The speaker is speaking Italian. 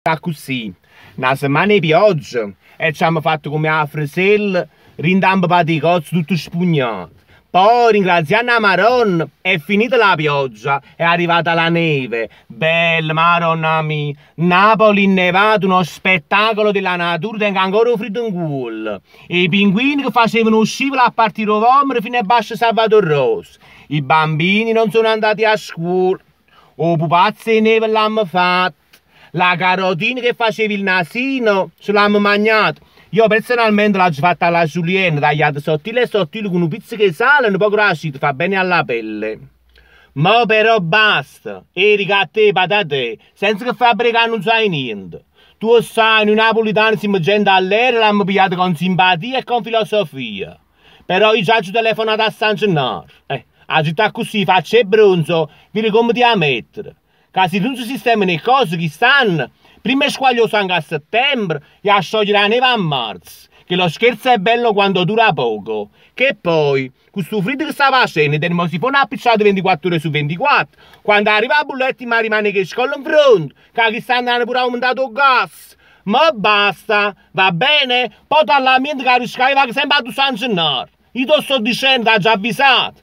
Così, una settimana di pioggia e ci abbiamo fatto come a Fresella, rindampa di cozzo tutto spugnato. Poi, ringraziando la Maronna, è finita la pioggia, è arrivata la neve. Bella Maronna mia, Napoli innevato, uno spettacolo della natura, tengo ancora un freddo in culo. E i pinguini che facevano scivolo a partire da fino a Bascia Salvatore Rosa. I bambini non sono andati a scuola. O pupazzi di neve l'hanno fatto. La carotina che facevi il nasino, ce l'hanno mangiato. Io personalmente l'ho fatta alla julienne, tagliata sottile e sottile con un pizzico di sale e un po' grassito, fa bene alla pelle. Ma però basta, Erika a te, patate, senza che fabbrica non sai niente. Tu sai, noi napolitani siamo gente all'era, l'hanno pigliato con simpatia e con filosofia. Però io già ci ho telefonato a San Gennaro. A città così faccio e bronzo, vedi come ti a mettere. Che se non si sistemano le cose che stanno, prima è squaglioso anche a settembre e a sciogliere la neve a marzo. Che lo scherzo è bello quando dura poco. Che poi, questo freddo che sta facendo, tenemos si pone appicciato 24 ore su 24. Quando arriva la bolletta, ma rimane che scolla in fronte, che sta andando pure aumentato il gas. Ma basta, va bene? Poi dall'ambiente che riscaiva che sempre a San Gennaro. Io ti sto dicendo, l'ha già avvisato,